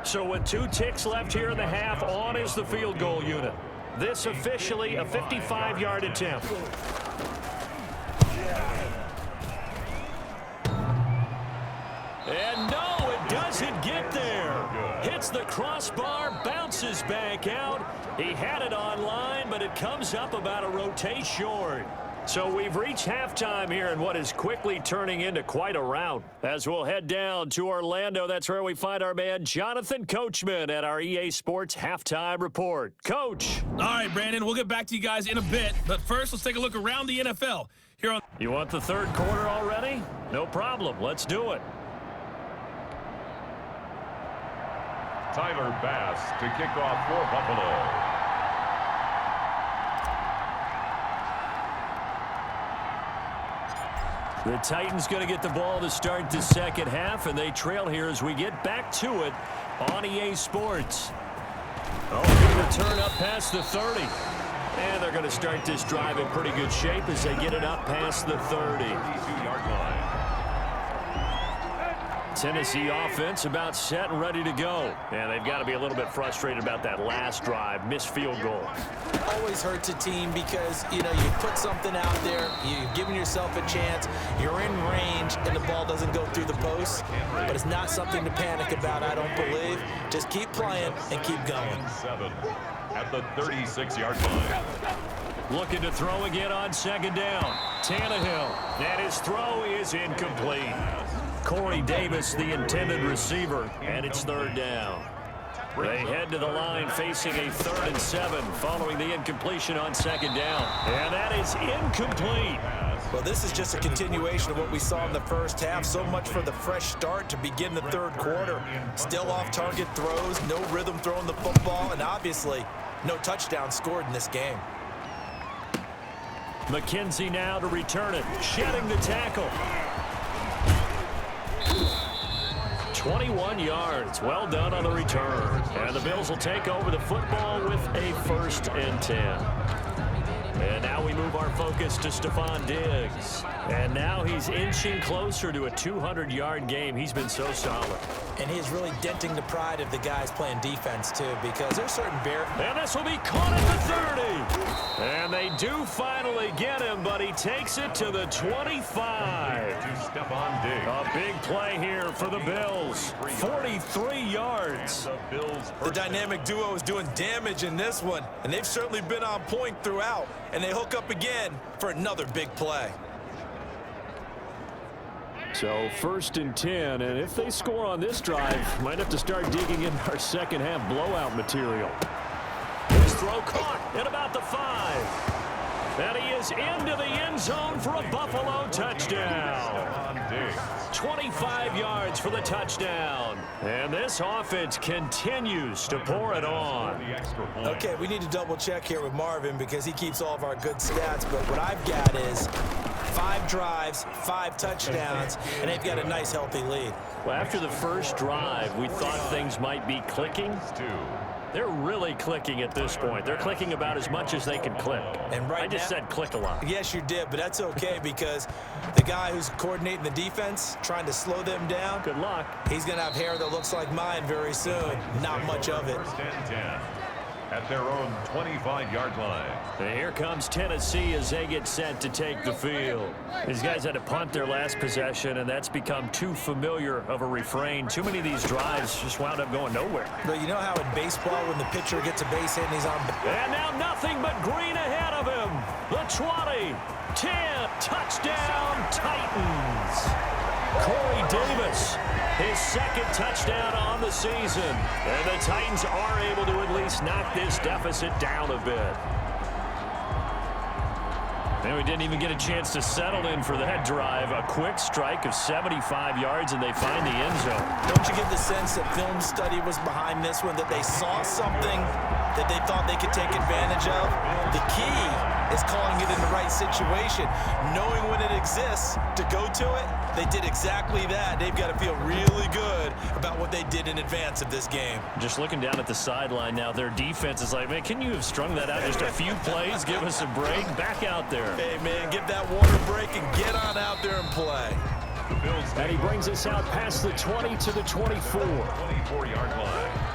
So with 2 ticks left here in the half, on is the field goal unit. This officially a 55-yard attempt. And no, it doesn't get there. Hits the crossbar, bounces back out. He had it on line, but it comes up about a rotate short. So we've reached halftime here in what is quickly turning into quite a rout. As we'll head down to Orlando, that's where we find our man Jonathan Coachman at our EA Sports Halftime Report. Coach. All right, Brandon, we'll get back to you guys in a bit. But first, let's take a look around the NFL. Here on. You want the third quarter already? No problem. Let's do it. Tyler Bass to kick off for Buffalo. The Titans going to get the ball to start the second half, and they trail here as we get back to it on EA Sports. Oh, good return up past the 30. And they're going to start this drive in pretty good shape as they get it up past the 30-yard line. Tennessee offense about set and ready to go. And they've got to be a little bit frustrated about that last drive, missed field goal. Always hurts a team because, you put something out there, you've given yourself a chance, you're in range, and the ball doesn't go through the post. But it's not something to panic about, I don't believe. Just keep playing and keep going. 7 at the 36-yard line. Looking to throw again on second down. Tannehill, and his throw is incomplete. Corey Davis, the intended receiver, and it's third down. They head to the line facing a 3rd and 7 following the incompletion on second down. And that is incomplete. Well, this is just a continuation of what we saw in the first half. So much for the fresh start to begin the third quarter. Still off-target throws, no rhythm throwing the football, and obviously no touchdown scored in this game. McKenzie now to return it, shedding the tackle. 21 yards. Well done on the return. And the Bills will take over the football with a 1st and 10. And now we move our focus to Stephon Diggs. And now he's inching closer to a 200-yard game. He's been so solid. And he's really denting the pride of the guys playing defense, too, because there's certain And this will be caught at the 30. And they do finally get him, but he takes it to the 25. To Stephon Diggs. A big play here for the Bills. 43 yards. The dynamic duo is doing damage in this one, and they've certainly been on point throughout. And they hook up again for another big play. So 1st and 10, and if they score on this drive, might have to start digging in our second half blowout material. His throw caught at about the 5. And he is into the end zone for a Buffalo touchdown. 25 yards for the touchdown. And this offense continues to pour it on. Okay, we need to double check here with Marvin because he keeps all of our good stats. But what I've got is 5 drives, 5 touchdowns, and they've got a nice, healthy lead. Well, after the first drive, we thought things might be clicking. They're really clicking at this point. They're clicking about as much as they can click. And right I just said click a lot. Yes, you did, but that's okay because the guy who's coordinating the defense, trying to slow them down, good luck. He's going to have hair that looks like mine very soon. Not much of it. 1st and 10 at their own 25-yard line. And here comes Tennessee as they get set to take the field. These guys had to punt their last possession, and that's become too familiar of a refrain. Too many of these drives just wound up going nowhere. But you know how in baseball when the pitcher gets a base hit and he's on... And now nothing but green ahead of him. The 20, 10, touchdown Titans. Corey Davis, his 2nd touchdown on the season. And the Titans are able to at least knock this deficit down a bit. And we didn't even get a chance to settle in for that drive. A quick strike of 75 yards, and they find the end zone. Don't you get the sense that film study was behind this one, that they saw something that they thought they could take advantage of? The key is calling it in the right situation, knowing when it exists to go to it. They did exactly that. They've got to feel really good about what they did in advance of this game. Just looking down at the sideline now, their defense is like, man, can you have strung that out just a few plays? Give us a break. Back out there. Hey, man, give that water break and get on out there and play. The And he brings us out past the 20 to the 24. 24-yard line.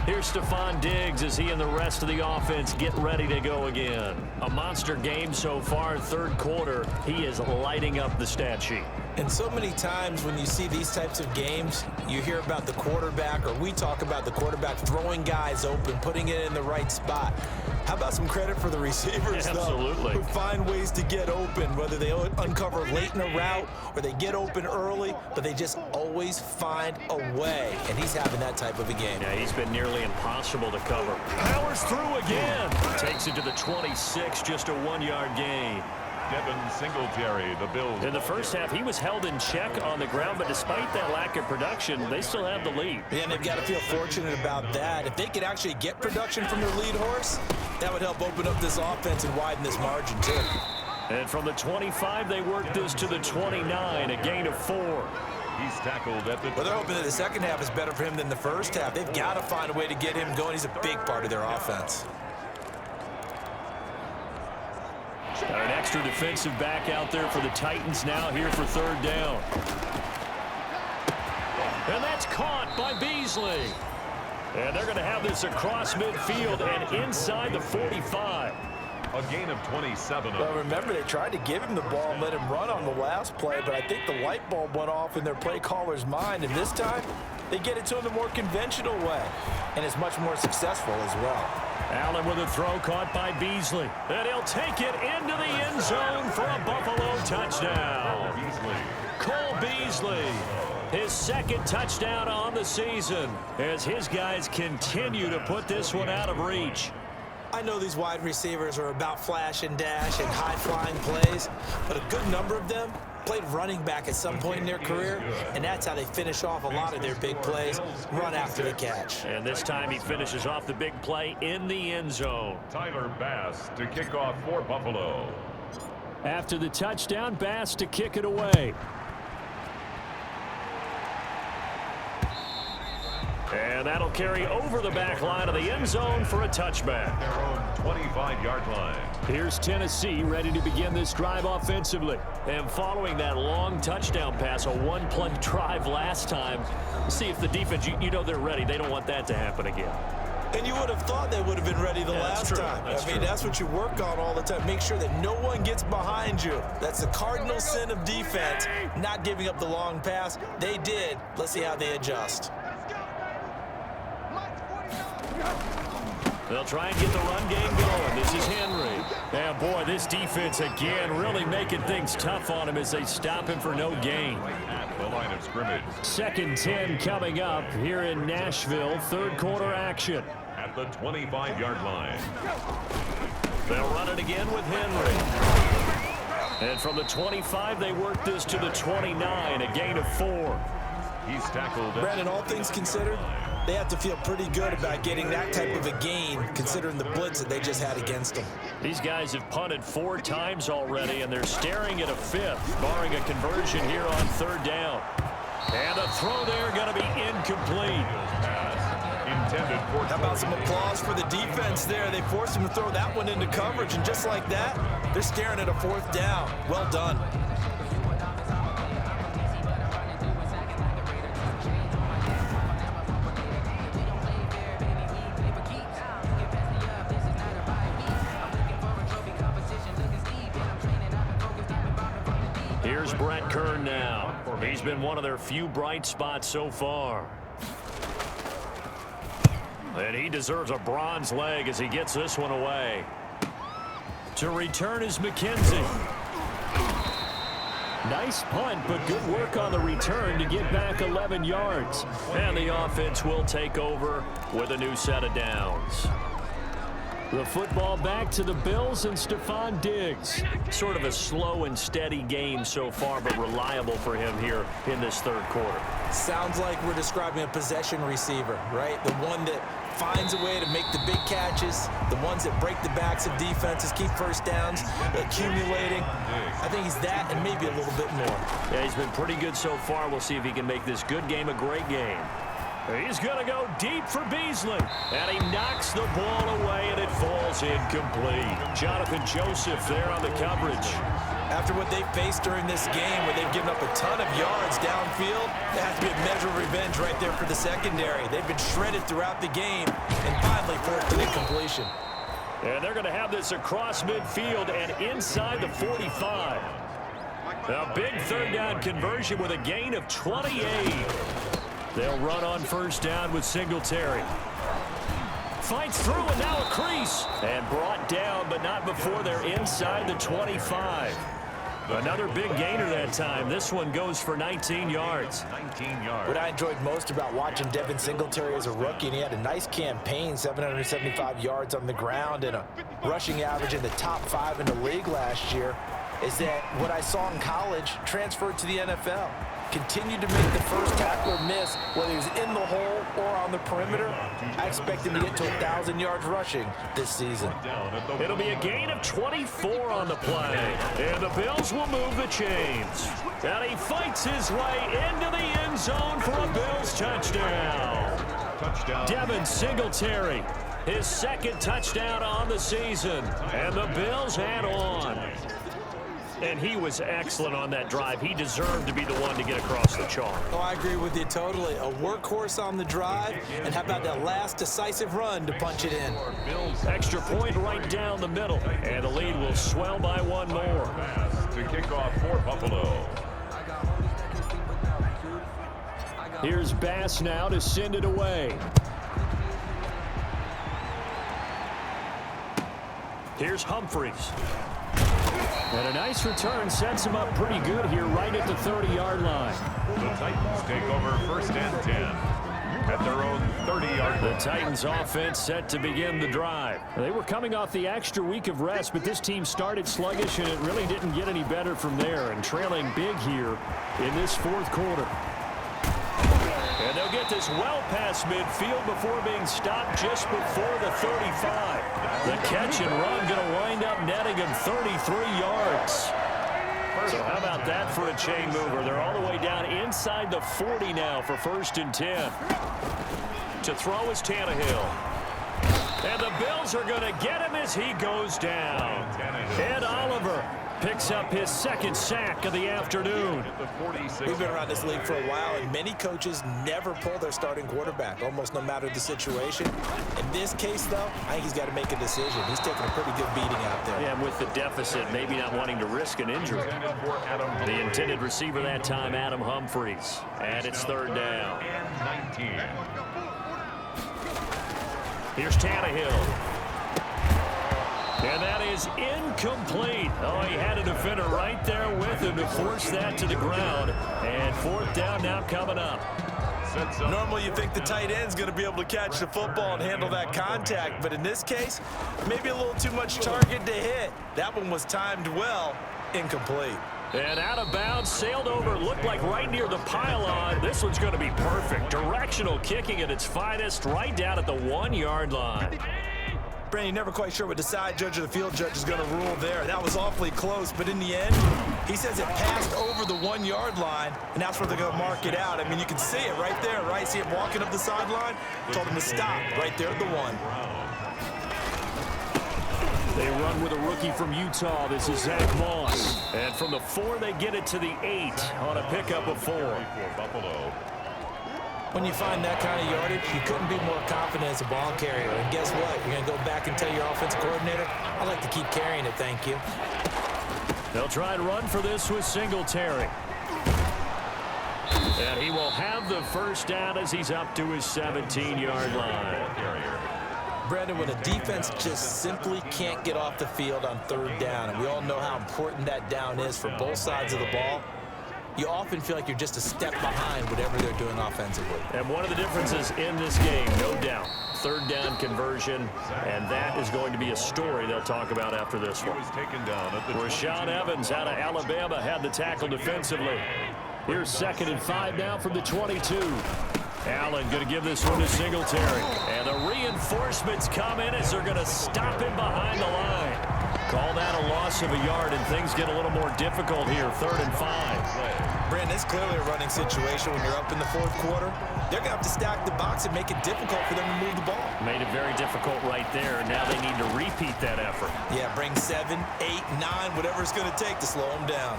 Here's Stephon Diggs as he and the rest of the offense get ready to go again. A monster game so far, third quarter. He is lighting up the stat sheet. And so many times when you see these types of games, you hear about the quarterback, or we talk about the quarterback throwing guys open, putting it in the right spot. How about some credit for the receivers, Absolutely. though, who find ways to get open, whether they uncover late in a route or they get open early, but they just always find a way. And he's having that type of a game. Yeah, he's been nearly impossible to cover. Powers through again. Takes it to the 26, just a 1-yard gain. Devin Singletary, the Bills. In the first half, he was held in check on the ground, but despite that lack of production, they still have the lead. Yeah, and they've got to feel fortunate about that. If they could actually get production from their lead horse, that would help open up this offense and widen this margin, too. And from the 25, they work this to the 29, a gain of 4. He's tackled at the... Well, they're hoping that the second half is better for him than the first half. They've got to find a way to get him going. He's a big part of their offense. An extra defensive back out there for the Titans now here for third down. And that's caught by Beasley. And they're going to have this across midfield and inside the 45. A gain of 27. Well, remember, they tried to give him the ball and let him run on the last play, but I think the light bulb went off in their play caller's mind, and this time they get it to him the more conventional way, and it's much more successful as well. Allen with a throw caught by Beasley. And he'll take it into the end zone for a Buffalo touchdown. Cole Beasley, his second touchdown on the season as his guys continue to put this one out of reach. I know these wide receivers are about flash and dash and high-flying plays, but a good number of them played running back at some point in their career, and that's how they finish off a lot of their big plays, run after the catch. And this time he finishes off the big play in the end zone. Tyler Bass to kick off for Buffalo. After the touchdown, Bass to kick it away. And that'll carry over the back line of the end zone for a touchback. Their own 25-yard line. Here's Tennessee ready to begin this drive offensively. And following that long touchdown pass, a one-play drive last time, we'll see if the defense, you know they're ready. They don't want that to happen again. And you would have thought they would have been ready the last time. I mean, that's what you work on all the time. Make sure that no one gets behind you. That's the cardinal sin of defense, not giving up the long pass. They did. Let's see how they adjust. They'll try and get the run game going. This is Henry. And boy, this defense again really making things tough on him as they stop him for no gain. At the line of scrimmage. 2nd and 10 coming up here in Nashville. Third quarter action. At the 25-yard line. They'll run it again with Henry. And from the 25, they work this to the 29, a gain of 4. He's tackled. Brandon, all things considered, they have to feel pretty good about getting that type of a gain, considering the blitz that they just had against them. These guys have punted 4 times already, and they're staring at a 5th, barring a conversion here on third down. And a throw there going to be incomplete. Intended for. How about some applause for the defense there? They forced him to throw that one into coverage, and just like that, they're staring at a 4th down. Well done. Here's Brett Kern now. He's been one of their few bright spots so far. And he deserves a bronze leg as he gets this one away. To return is McKenzie. Nice punt, but good work on the return to get back 11 yards. And the offense will take over with a new set of downs. The football back to the Bills and Stephon Diggs. Sort of a slow and steady game so far, but reliable for him here in this third quarter. Sounds like we're describing a possession receiver, right? The one that finds a way to make the big catches, the ones that break the backs of defenses, keep first downs, accumulating. I think he's that and maybe a little bit more. Yeah, he's been pretty good so far. We'll see if he can make this good game a great game. He's going to go deep for Beasley. And he knocks the ball away, and it falls incomplete. Jonathan Joseph there on the coverage. After what they faced during this game, where they've given up a ton of yards downfield, there has to be a measure of revenge right there for the secondary. They've been shredded throughout the game and finally forced an incompletion. And they're going to have this across midfield and inside the 45. A big third down conversion with a gain of 28. They'll run on first down with Singletary. Fights through and now a crease. And brought down, but not before they're inside the 25. Another big gainer that time. This one goes for 19 yards. 19 yards. What I enjoyed most about watching Devin Singletary as a rookie, and he had a nice campaign, 775 yards on the ground and a rushing average in the top 5 in the league last year, is that what I saw in college transferred to the NFL. Continued to make the first tackler miss, whether he's in the hole or on the perimeter. I expect him to get to 1,000 yards rushing this season. It'll be a gain of 24 on the play. And the Bills will move the chains. And he fights his way into the end zone for a Bills touchdown. Devin Singletary, his second touchdown on the season. And the Bills add on. And he was excellent on that drive. He deserved to be the one to get across the chalk. Oh, I agree with you totally. A workhorse on the drive, and how about that last decisive run to punch it in? Extra point right down the middle, and the lead will swell by one more. To kick off for Buffalo. Here's Bass now to send it away. Here's Humphries. And a nice return sets him up pretty good here right at the 30-yard line. The Titans take over first and 10 at their own 30-yard line. The Titans offense set to begin the drive. They were coming off the extra week of rest, but this team started sluggish, and it really didn't get any better from there, and trailing big here in this fourth quarter. And they'll get this well past midfield before being stopped just before the 35. The catch and run going to wind up netting him 33 yards. So how about that for a chain mover? They're all the way down inside the 40 now for first and 10. To throw is Tannehill. And the Bills are going to get him as he goes down. Ed Oliver picks up his second sack of the afternoon. We've been around this league for a while, and many coaches never pull their starting quarterback, almost no matter the situation. In this case, though, I think he's got to make a decision. He's taking a pretty good beating out there. Yeah, and with the deficit, maybe not wanting to risk an injury. The intended receiver that time, Adam Humphries. And it's third down. Here's Tannehill. And that is incomplete. Oh, he had a defender right there with him to force that to the ground. And fourth down now coming up. Normally you think the tight end's going to be able to catch the football and handle that contact, but in this case, maybe a little too much target to hit. That one was timed well, incomplete. And out of bounds, sailed over, looked like right near the pylon. This one's going to be perfect. Directional kicking at its finest, right down at the 1-yard line. Brandon, you're never quite sure what the side judge or the field judge is going to rule there. That was awfully close, but in the end, he says it passed over the 1-yard line, and that's where they're going to mark it out. I mean, you can see it right there, right? See him walking up the sideline? Told him to stop right there at the 1. They run with a rookie from Utah. This is Zach Moss. And from the 4, they get it to the 8 on a pickup of 4. When you find that kind of yardage, you couldn't be more confident as a ball carrier. And guess what? You're going to go back and tell your offensive coordinator, I like to keep carrying it, thank you. They'll try and run for this with Singletary. And he will have the first down as he's up to his 17-yard line. Brandon, when a defense just simply can't get off the field on third down, and we all know how important that down is for both sides of the ball, you often feel like you're just a step behind whatever they're doing offensively. And one of the differences in this game, no doubt, third down conversion, and that is going to be a story they'll talk about after this one. Rashaan Evans out of Alabama had the tackle defensively. Here's 2nd and 5 now from the 22. Allen going to give this one to Singletary. And the reinforcements come in as they're going to stop him behind the line. Call that a loss of a yard, and things get a little more difficult here. 3rd and 5. Brandon, And it's clearly a running situation when you're up in the fourth quarter. They're going to have to stack the box and make it difficult for them to move the ball. Made it very difficult right there. Now they need to repeat that effort. Yeah, bring 7, 8, 9, whatever it's going to take to slow them down.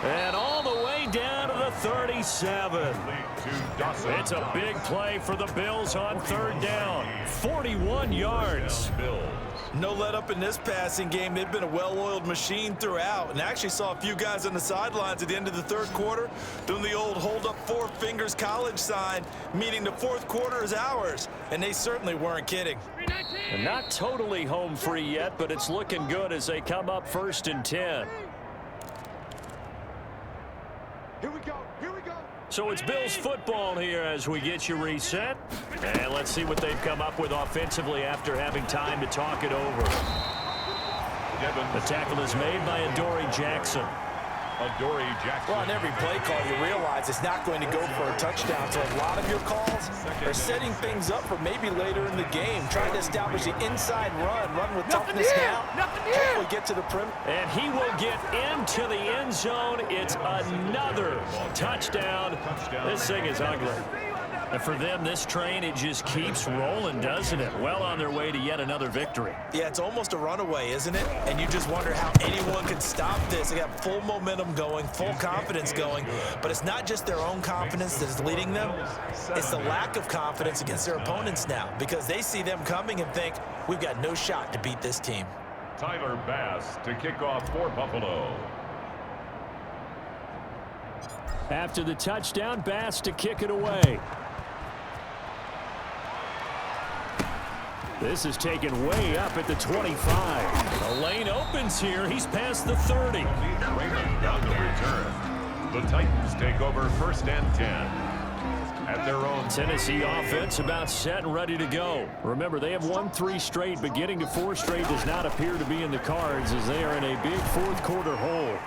And all the way down to the 37. It's a big play for the Bills on third down. 41 yards. No let up in this passing game. They've been a well-oiled machine throughout, and actually saw a few guys on the sidelines at the end of the third quarter doing the old hold up 4 fingers college sign, meaning the fourth quarter is ours, and they certainly weren't kidding. And not totally home free yet, but it's looking good as they come up 1st and 10. Here we go. Here we go. So it's Bills football here as we get you reset. And let's see what they've come up with offensively after having time to talk it over. The tackle is made by Adoree Jackson. Well, on every play call, you realize it's not going to go for a touchdown. So a lot of your calls are setting things up for maybe later in the game, trying to establish the inside run with toughness now. Hopefully get to the perimeter. And he will get into the end zone. It's another touchdown. This thing is ugly. And for them, this train, it just keeps rolling, doesn't it? Well on their way to yet another victory. Yeah, it's almost a runaway, isn't it? And you just wonder how anyone could stop this. They got full momentum going, full confidence going. But it's not just their own confidence that is leading them. It's the lack of confidence against their opponents now, because they see them coming and think, we've got no shot to beat this team. Tyler Bass to kick off for Buffalo. After the touchdown, Bass to kick it away. This is taken way up at the 25. The lane opens here. He's past the 30. Raymond on the return. The Titans take over 1st and 10. At their own Tennessee offense about set and ready to go. Remember, they have won 3 straight, but getting to 4 straight does not appear to be in the cards as they are in a big fourth quarter hole.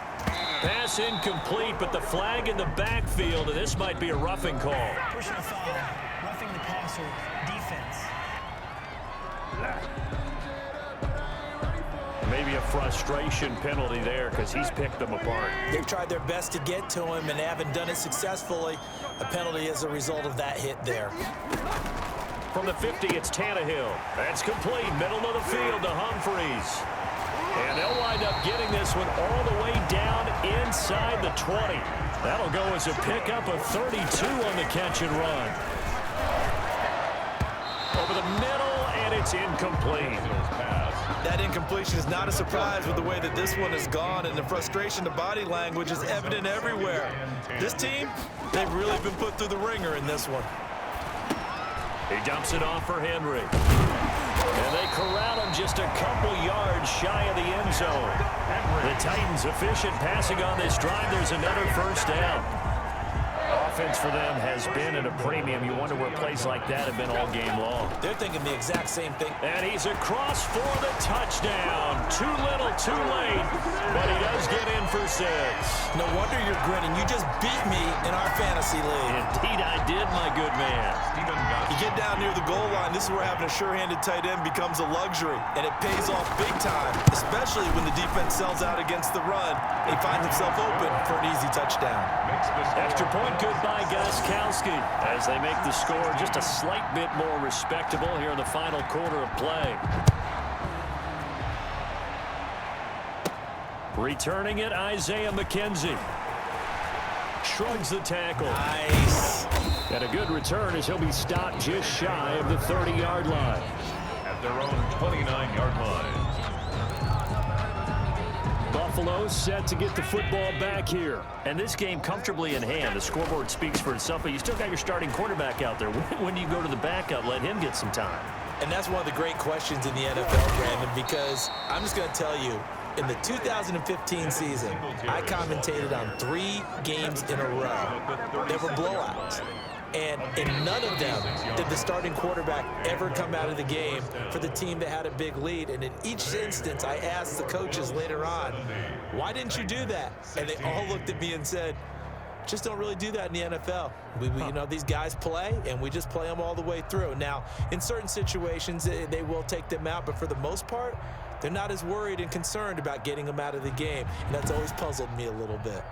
Pass incomplete, but the flag in the backfield, and this might be a roughing call. Personal foul, roughing the passer, defense. Maybe a frustration penalty there because he's picked them apart. They've tried their best to get to him and haven't done it successfully. A penalty as a result of that hit there. From the 50, it's Tannehill. That's complete. Middle of the field to Humphreys. And they'll wind up getting this one all the way down inside the 20. That'll go as a pickup of 32 on the catch and run. Over the middle, and it's incomplete. That incompletion is not a surprise with the way that this one has gone, and the frustration, the body language is evident everywhere. This team, they've really been put through the ringer in this one. He dumps it off for Henry. And they corral him just a couple yards shy of the end zone. The Titans efficient passing on this drive. There's another 1st down. Offense for them has been at a premium. You wonder where plays like that have been all game long. They're thinking the exact same thing. And he's across for the touchdown. Too little, too late, but he does get in for 6. No wonder you're grinning. You just beat me in our fantasy league. Indeed I did, my good man. You get down near the goal line, this is where having a sure-handed tight end becomes a luxury, and it pays off big time, especially when the defense sells out against the run. He finds himself open for an easy touchdown. Extra point good by Gostkowski as they make the score just a slight bit more respectable here in the final quarter of play. Returning it, Isaiah McKenzie. Shrugs the tackle. Nice. And a good return as he'll be stopped just shy of the 30-yard line. at their own 29-yard line. Buffalo set to get the football back here. And this game comfortably in hand. The scoreboard speaks for itself, but you still got your starting quarterback out there. When do you go to the backup, let him get some time? And that's one of the great questions in the NFL, Brandon, because I'm just going to tell you, in the 2015 season, I commentated on 3 games in a row that were blowouts. And in none of them did the starting quarterback ever come out of the game for the team that had a big lead. And in each instance, I asked the coaches later on, why didn't you do that? And they all looked at me and said, just don't really do that in the NFL. You know, these guys play, and we just play them all the way through. Now, in certain situations, they will take them out, but for the most part, they're not as worried and concerned about getting them out of the game. And that's always puzzled me a little bit.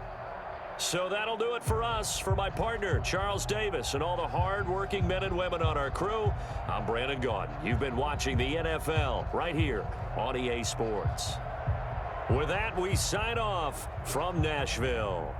So that'll do it for us. For my partner, Charles Davis, and all the hard-working men and women on our crew, I'm Brandon Gaudin. You've been watching the NFL right here on EA Sports. With that, we sign off from Nashville.